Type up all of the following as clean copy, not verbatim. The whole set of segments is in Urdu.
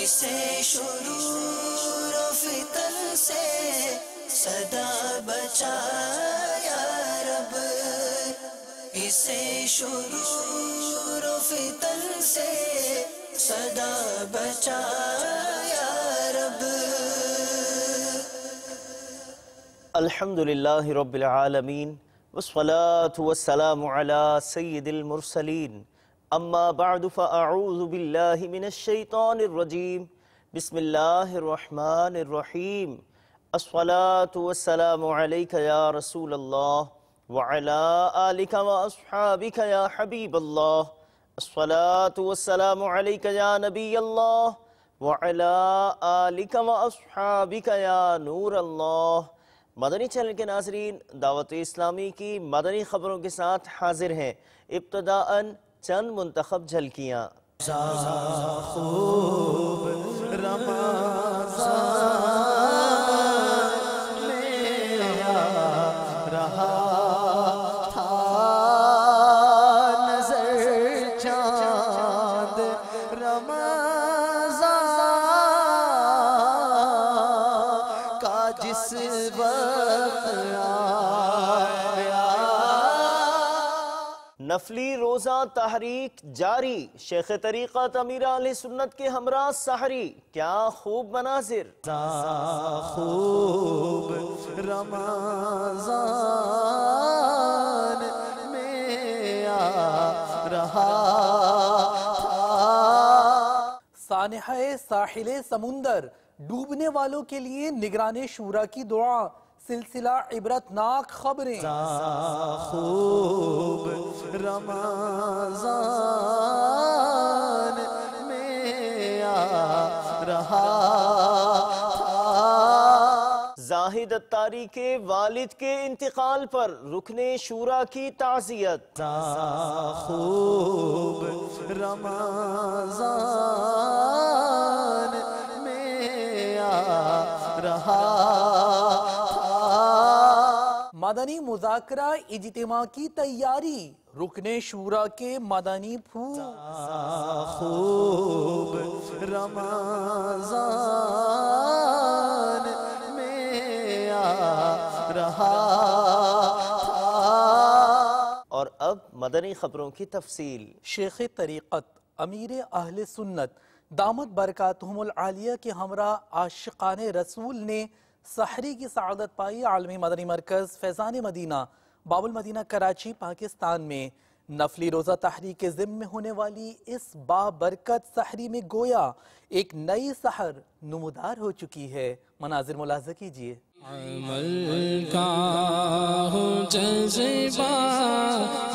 اسے شرور و فتن سے صدا بچا یا رب، اسے شرور و فتن سے صدا بچا یا رب۔ الحمدللہ رب العالمین والصلاة والسلام علی سید المرسلین، اما بعد فاعوذ باللہ من الشیطان الرجیم، بسم اللہ الرحمن الرحیم۔ الصلاة والسلام علیک یا رسول اللہ وعلی آلک واصحابک یا حبیب اللہ، الصلاة والسلام علیک یا نبی اللہ وعلی آلک واصحابک یا نور اللہ۔ مدنی چینل کے ناظرین، دعوت اسلامی کی مدنی خبروں کے ساتھ حاضر ہیں۔ ابتداءً چند منتخب جھلکیاں۔ خوب رمضان میں آ رہا تھا نظر چاند رمضان کا جس وقت آیا۔ نفلی روزہ تحریک جاری، شیخ طریقت امیر اہل سنت کے ہمراہ سحری، کیا خوب مناظر۔ خوب رمضان میں آ رہا تھا۔ سانحہ ساحل سمندر، ڈوبنے والوں کے لیے نگران شورا کی دعا، سلسلہ عبرتناک خبریں۔ خوب رمضان میں آ رہا تھا۔ زاہد اتاری کے والد کے انتقال پر رکن شورا کی تعزیت۔ خوب رمضان میں آ رہا تھا۔ مدنی مذاکرہ اجتماع کی تیاری، رکن شورا کے مدنی پھول۔ خوب رمضان میں آ رہا تھا۔ اور اب مدنی خبروں کی تفصیل۔ شیخ طریقت امیر اہل سنت دامت برکاتہم العالیہ کے ہمراہ عاشقان رسول نے سحری کی سعادت پائی۔ عالمی مدنی مرکز فیضان مدینہ باب المدینہ کراچی پاکستان میں نفلی روزہ تحریک کے ضمن میں ہونے والی اس بابرکت سحری میں گویا ایک نئی سحر نمودار ہو چکی ہے۔ مناظر ملاحظہ کیجئے۔ عمل کا ہو جذبہ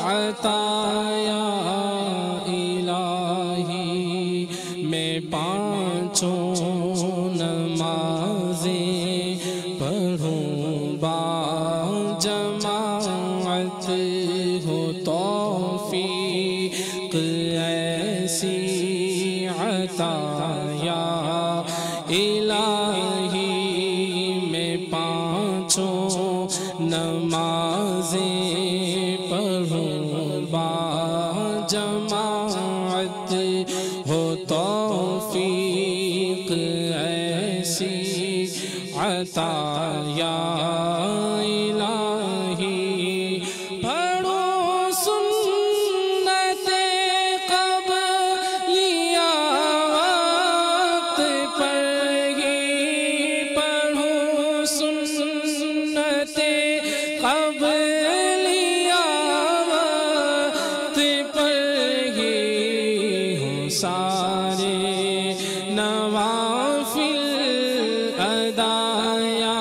عطا یا الہی، میں پانچوں نمازیں پڑھوں با جماعت، ہو توفیق ایسی عطا یا الہی، میں پانچوں نمازیں پڑھوں با جماعت، ہو توفیق ایسی عطا یا الہی۔ پڑھو سنت قبلیہ وقت پر ہی، پڑھو سنت قبلیہ وقت پر ہی، ہو سارے نوافل ادا یا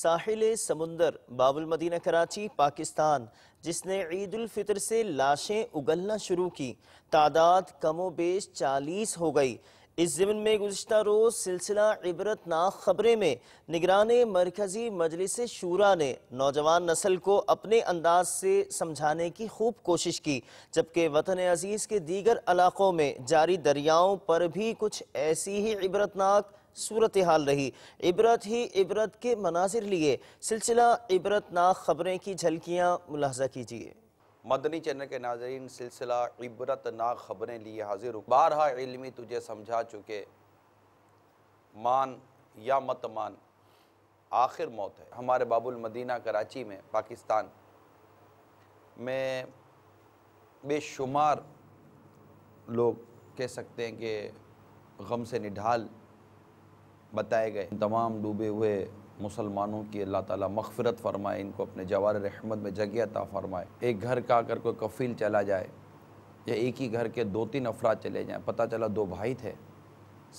ساحل سمندر باب المدینہ کراچی پاکستان، جس نے عید الفطر سے لاشیں اگلنا شروع کی، تعداد کم و بیش 40 ہو گئی۔ اس ضمن میں گزشتہ روز سلسلہ عبرتناک خبریں میں نگران مرکزی مجلس شورا نے نوجوان نسل کو اپنے انداز سے سمجھانے کی خوب کوشش کی، جبکہ وطن عزیز کے دیگر علاقوں میں جاری دریاؤں پر بھی کچھ ایسی ہی عبرتناک صورتحال رہی۔ عبرت ہی عبرت کے مناظر لیے سلسلہ عبرتناک خبریں کی جھلکیاں ملاحظہ کیجیے۔ مدنی چینل کے ناظرین، سلسلہ عبرتناک خبریں لیے حاضر ہوں۔ بارہا علمی تجھے سمجھا چکے، مان یا مت مان، آخر موت ہے۔ ہمارے باب المدینہ کراچی میں پاکستان میں بے شمار لوگ کہہ سکتے ہیں کہ غم سے نڈھال بتائے گئے۔ تمام ڈوبے ہوئے مسلمانوں کی اللہ تعالیٰ مغفرت فرمائے، ان کو اپنے جوار رحمت میں جگہ عطا فرمائے۔ ایک گھر کا اگر کوئی کفیل چلا جائے یا ایک ہی گھر کے 2-3 افراد چلے جائیں، پتہ چلا 2 بھائی تھے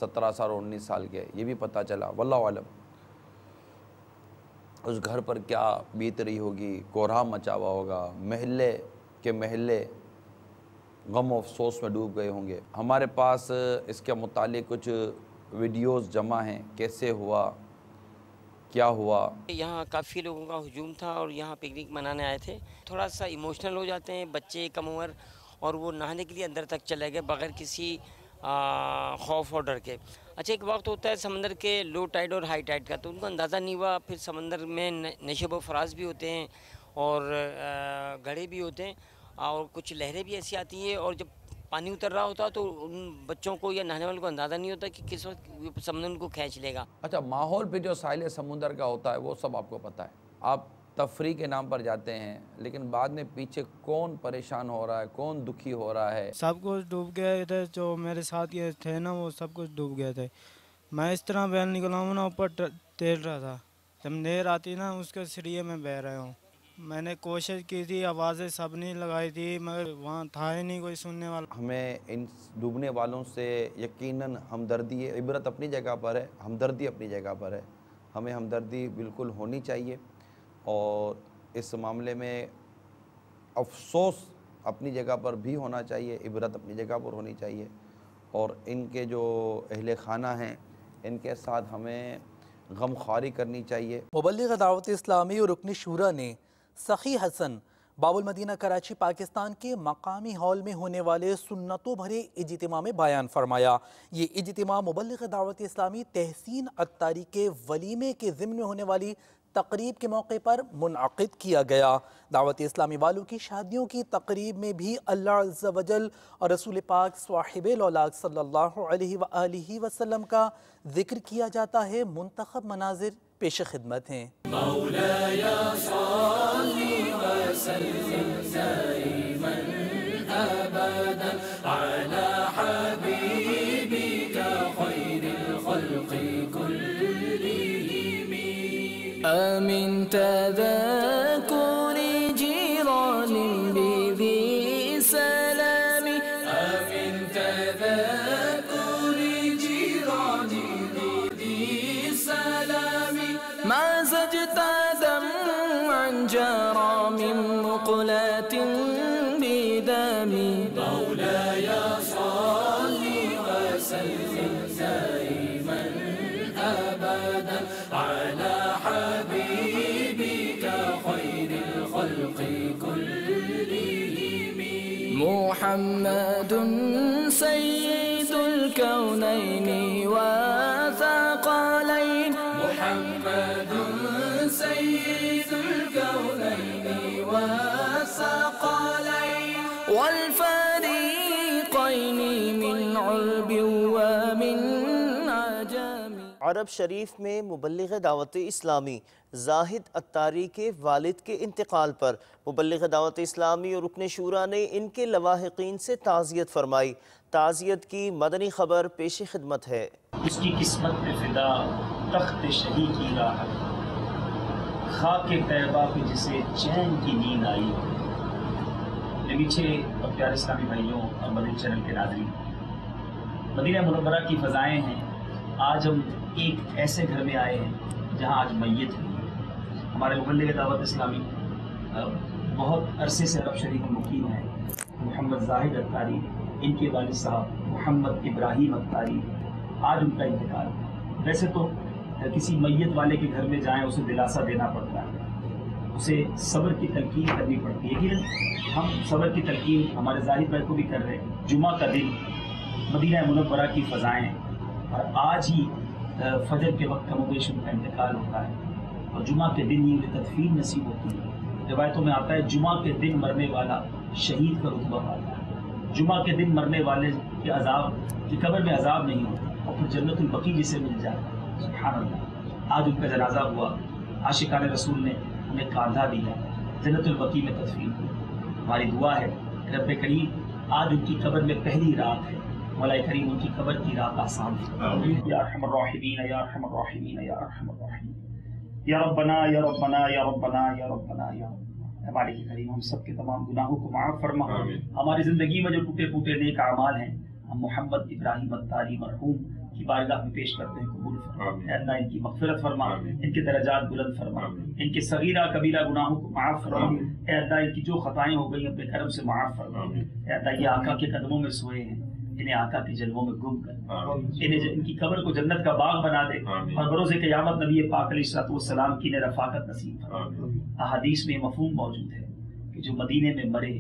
17 سال اور 19 سال کے، یہ بھی پتہ چلا، واللہ عالم اس گھر پر کیا بیت رہی ہوگی، کوہرام مچا ہوا ہوگا، محلے کے محلے غم و افسوس میں ڈوب گئے ہوں گے۔ ہمارے پاس اس کے متعلق کچھ ویڈیوز جمع ہیں، کیسے ہوا، کیا ہوا۔ یہاں کافی لوگوں کا ہجوم تھا اور یہاں پکنک منانے آئے تھے۔ تھوڑا سا ایموشنل ہو جاتے ہیں بچے کم عمر، اور وہ نہانے کے لیے اندر تک چلے گئے بغیر کسی خوف اور ڈر کے۔ اچھا، ایک وقت ہوتا ہے سمندر کے لو ٹائیڈ اور ہائی ٹائیڈ کا، تو ان کو اندازہ نہیں ہوا۔ پھر سمندر میں نشیب و فراز بھی ہوتے ہیں اور گڑھے بھی ہوتے ہیں، اور کچھ لہریں بھی ایسی آتی ہیں، اور جب پانی اتر رہا ہوتا تو ان بچوں کو یا نہانے والوں کو اندازہ نہیں ہوتا کہ کس وقت سمندر ان کو کھینچ لے گا۔ اچھا، ماحول پہ جو ساحل سمندر کا ہوتا ہے وہ سب آپ کو پتہ ہے۔ آپ تفریح کے نام پر جاتے ہیں، لیکن بعد میں پیچھے کون پریشان ہو رہا ہے، کون دکھی ہو رہا ہے۔ سب کچھ ڈوب گئے تھے، جو میرے ساتھ یہ تھے نا وہ سب کچھ ڈوب گئے تھے۔ میں اس طرح بہل نکلا ہوں نا، اوپر تیر رہا تھا، جب نہر آتی نا اس کے سریے میں بہ رہا ہوں۔ میں نے کوشش کی تھی، آوازیں سب نے لگائی تھی، مگر وہاں تھا ہی نہیں کوئی سننے والا۔ ہمیں ان ڈوبنے والوں سے یقیناً ہمدردی ہے، عبرت اپنی جگہ پر ہے، ہمدردی اپنی جگہ پر ہے۔ ہمیں ہمدردی بالکل ہونی چاہیے، اور اس معاملے میں افسوس اپنی جگہ پر بھی ہونا چاہیے، عبرت اپنی جگہ پر ہونی چاہیے، اور ان کے جو اہل خانہ ہیں ان کے ساتھ ہمیں غم خواری کرنی چاہیے۔ مبلغ دعوت اسلامی اور رکن شورا نے سخی حسن باب المدینہ کراچی پاکستان کے مقامی ہال میں ہونے والے سنتوں بھرے اجتماع میں بیان فرمایا۔ یہ اجتماع مبلغ دعوت اسلامی تحسین عطاری کے ولیمے کے ضمن میں ہونے والی تقریب کے موقع پر منعقد کیا گیا۔ دعوت اسلامی والوں کی شادیوں کی تقریب میں بھی اللہ عز و جل اور رسول پاک صاحب الاولاق صلی اللہ علیہ وآلہ وسلم کا ذکر کیا جاتا ہے۔ منتخب مناظر پیش خدمت ہیں۔ مولاي صل وسلم دائما ابدا على حبيبك خير الخلق كلهم من تذكر جيران بذي سلام من تذكر جيران بذي سلام ما زجت دمعا جرى من مقلة بدم مولاي صل وسلم دائما أبدا على حبيبك خير الخلق كلهم محمد سيد الكونين وثقلين محمد سيد الكونين وثقلين والفريقين من عرب ومن عجم۔ عرب شریف میں مبلغ دعوت اسلامی زاہد عطاری کے والد کے انتقال پر مبلغ دعوت اسلامی اور رکن شورا نے ان کے لواحقین سے تعزیت فرمائی۔ تعزیت کی مدنی خبر پیش خدمت ہے۔ اس کی قسمت پہ فدا تخت شہی کی راحت، خاک طیبہ پہ جسے چین کی نیند آئی ہو۔ میٹھے اور پیارے اسلامی بھائیوں اور مدنی چینل کے ناظرین، مدینہ منورہ کی فضائیں ہیں۔ آج ہم ایک ایسے گھر میں آئے ہیں جہاں آج میت ہے، ہمارے مبلغ دعوت اسلامی بہت عرصے سے عرب شریف میں مقیم ہیں، محمد زاہد اتاری، ان کے والد صاحب محمد ابراہیم اتاری، آج ان کا انتقال۔ ویسے تو کسی میت والے کے گھر میں جائیں اسے دلاسا دینا پڑتا ہے، اسے صبر کی تلقین کرنی پڑتی ہے، لیکن ہم صبر کی تلقین ہمارے زاہد بھائی کو بھی کر رہے ہیں۔ جمعہ کا دن، مدینہ منورہ کی فضائیں، اور آج ہی فجر کے وقت کم و بیش ان کا انتقال ہوتا ہے، اور جمعہ کے دن ہی انہیں تدفین نصیب ہوتی ہے۔ روایتوں میں آتا ہے جمعہ کے دن مرنے والا شہید کا رتبہ پاتا ہے، جمعہ کے دن مرنے والے کے عذاب کی قبر میں عذاب نہیں ہوتا، اور پھر جنت البقیع جسے مل جاتا ہے۔ سبحان اللہ، آج ان کا جنازہ ہوا، عاشقان رسول نے انہیں کاندھا دیا، جنت البقیع میں تدفین ہوئی۔ ہماری دعا ہے رب کریم آج ان کی قبر میں پہلی رات ہے، مولا کریم ان کی قبر کی رات آسان ہے۔ یا ارحم الراحمین یا ارحم الراحمین یا ارحم الراحمین، یا ربنا یا ربنا یا ربنا یا ربنا یا ربنا۔ اے مالک کریم ہم سب کے تمام گناہوں کو معاف فرما، ہماری زندگی میں جو ٹوٹے پھوٹے نیک اعمال ہیں ہم محمد ابراہیم اتاری مرحوم کی بارگاہ میں پیش کرتے ہیں، قبول فرما۔ اے اللہ ان کی مغفرت فرما، ان کے درجات بلند فرما، ان کے صغیرہ کبیرہ گناہوں کو معاف فرما۔ اے اللہ ان کی جو خطائیں ہو گئی اپنے کرم سے معاف فرما۔ اے اللہ یہ آقا کے قدموں میں سوئے ہیں، انہیں آقا کے جلووں میں گم کر، انہیں ان کی قبر کو جنت کا باغ بنا دے، اور بروز قیامت نبی پاک علیہ الصلوۃ والسلام کی انہیں رفاقت نصیب فرما۔ احادیث میں یہ مفہوم موجود ہے کہ جو مدینے میں مرے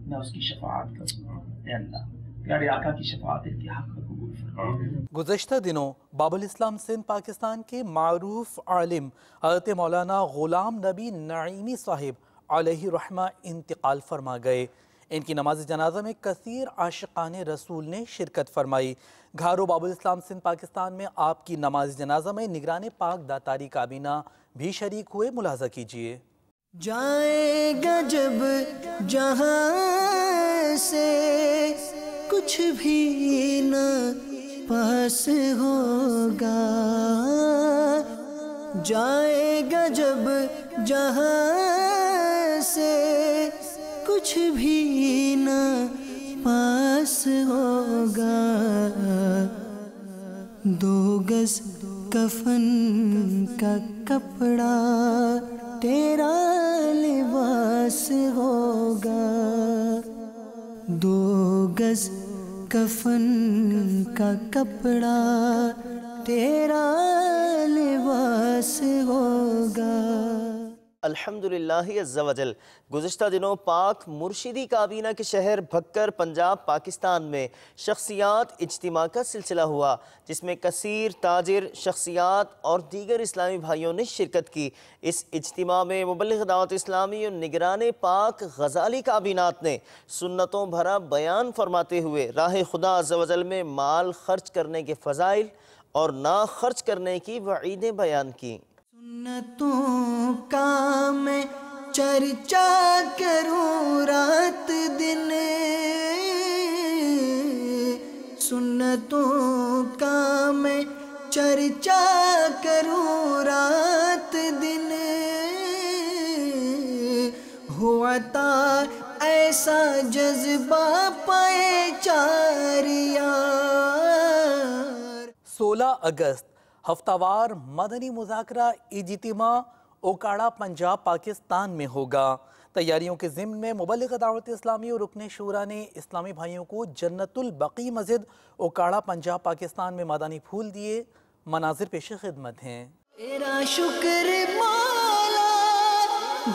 میں اس کی شفاعت کروں۔ اے اللہ پیارے آقا کی شفاعت ان کے حق میں قبول فرما۔ گزشتہ دنوں باب الاسلام سندھ پاکستان کے معروف عالم حضرت مولانا غلام نبی نعیمی صاحب علیہ رحمہ انتقال فرما گئے۔ ان کی نماز جنازہ میں کثیر عاشقان رسول نے شرکت فرمائی۔ گھارو باب الاسلام سندھ پاکستان میں آپ کی نماز جنازہ میں نگران پاک داتاری کابینہ بھی شریک ہوئے، ملاحظہ کیجیے۔ جائے گا جب جہاں سے کچھ بھی نہ پاس ہوگا، جائے گا جب جہاں سے کچھ بھی نہ پاس ہوگا، دو گز کفن کا کپڑا تیرا لباس ہوگا، دو گز کفن کا کپڑا تیرا لباس ہوگا۔ الحمدللہ عز و جل۔ گزشتہ دنوں پاک مرشدی کابینہ کے شہر بھکر پنجاب پاکستان میں شخصیات اجتماع کا سلسلہ ہوا، جس میں کثیر تاجر شخصیات اور دیگر اسلامی بھائیوں نے شرکت کی۔ اس اجتماع میں مبلغ دعوت اسلامی اور نگران پاک غزالی کابینات نے سنتوں بھرا بیان فرماتے ہوئے راہ خدا عز و جل میں مال خرچ کرنے کے فضائل اور نہ خرچ کرنے کی وعیدیں بیان کی۔ سنتوں کا میں چرچا کروں رات دن، سنتوں کا میں چرچا کروں رات دن، ہوا تا ایسا جذبہ پائے چاریا۔ 16 اگست ہفتہ وار مدنی مذاکرہ اجتماع اوکاڑا پنجاب پاکستان میں ہوگا۔ تیاریوں کے ضمن میں مبلغ دعوت اسلامی اور رکن شورا نے اسلامی بھائیوں کو جنت البقیع مسجد اوکاڑا پنجاب پاکستان میں مدنی پھول دیے۔ مناظر پیش خدمت ہیں۔ تیرا شکر مولا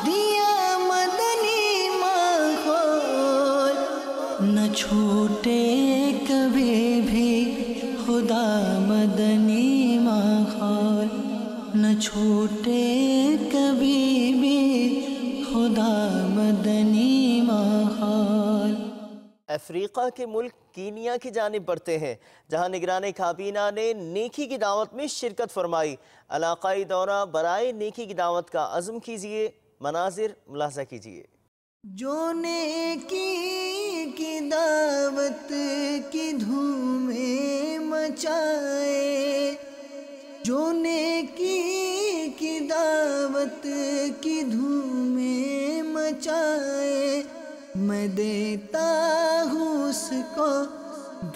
دیا مدنی ماحول، نہ چھوٹے کبھی بھی خدا مدنی ماحول، نہ چھوٹے کبھی بھی خدا مدنی ماحول۔ افریقہ کے ملک کینیا کی جانب بڑھتے ہیں، جہاں نگران کابینہ نے نیکی کی دعوت میں شرکت فرمائی۔ علاقائی دورہ برائے نیکی کی دعوت کا عزم کیجیے، مناظر ملاحظہ کیجیے۔ جو نیکی کی دعوت کی دھومیں مچائے، جو نیکی کی دعوت کی دھومیں مچائے، میں دیتا ہوں اس کو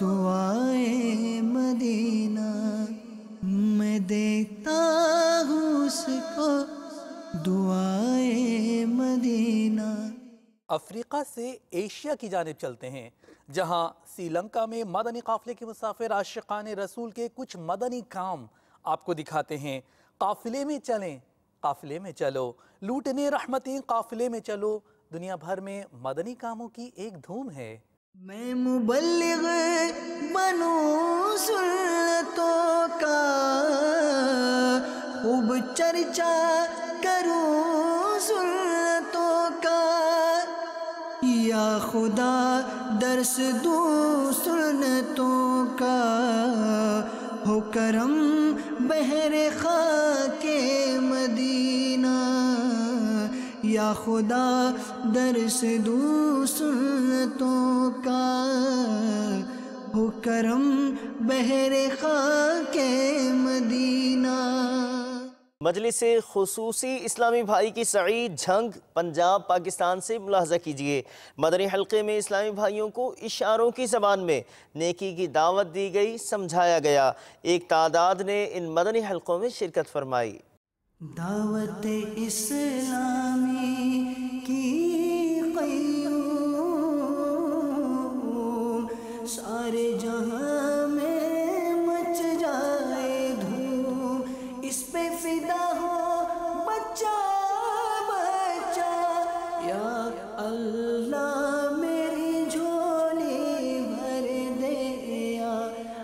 دعائے مدینہ، میں دیتا ہوں اس کو دعائے مدینہ۔ افریقہ سے ایشیا کی جانب چلتے ہیں، جہاں سری لنکا میں مدنی قافلے کے مسافر عاشقان رسول کے کچھ مدنی کام آپ کو دکھاتے ہیں۔ قافلے میں چلیں، قافلے میں چلو، لوٹنے رحمتیں قافلے میں چلو، دنیا بھر میں مدنی کاموں کی ایک دھوم ہے۔ میں مبلغ بنوں سنتوں کا، خوب چرچا کروں سنتوں کا، یا خدا درس دوں سنتوں کا، ہو کرم بحر خاک مدینہ، یا خدا درس دوں سنتوں کا، ہو کرم بحر خاک مدینہ۔ مجلس خصوصی اسلامی بھائی کی سعید جھنگ پنجاب پاکستان سے ملاحظہ کیجئے۔ مدنی حلقے میں اسلامی بھائیوں کو اشاروں کی زبان میں نیکی کی دعوت دی گئی، سمجھایا گیا۔ ایک تعداد نے ان مدنی حلقوں میں شرکت فرمائی۔ دعوت اسلامی کی قیوم سارے جہاں میں مچ جائے دھوم، اس پہ فدا ہو بچہ بچہ، یا اللہ میری جھولی بھر دے، یا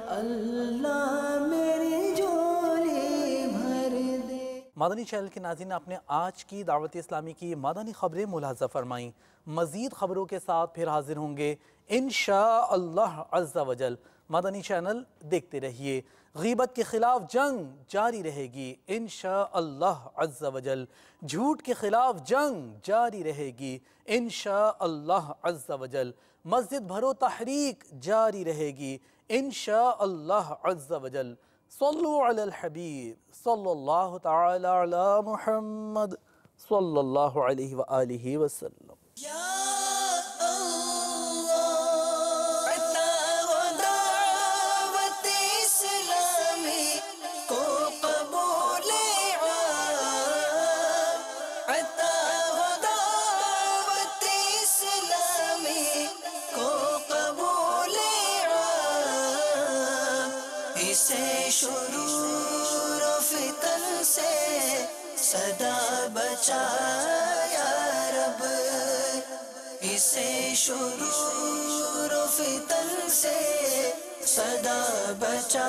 اللہ میری جھولی بھر دے۔ مدنی چینل کے ناظرین، آپ نے آج کی دعوت اسلامی کی مدنی خبریں ملاحظہ فرمائیں۔ مزید خبروں کے ساتھ پھر حاضر ہوں گے انشاءاللہ عز و جل۔ مدنی چینل دیکھتے رہیے۔ غیبت کے خلاف جنگ جاری رہے گی انشاءاللہ عز و جل۔ جھوٹ کے خلاف جنگ جاری رہے گی انشاءاللہ عز و جل۔ مسجد بھرو تحریک جاری رہے گی انشاءاللہ عز و جل۔ صلو علی الحبیب صلی اللہ تعالی علی محمد صلی اللہ علیہ وآلہ وسلم۔ شرور و فتن سے صدا بچا یا رب، اسے شرور و فتن سے صدا بچا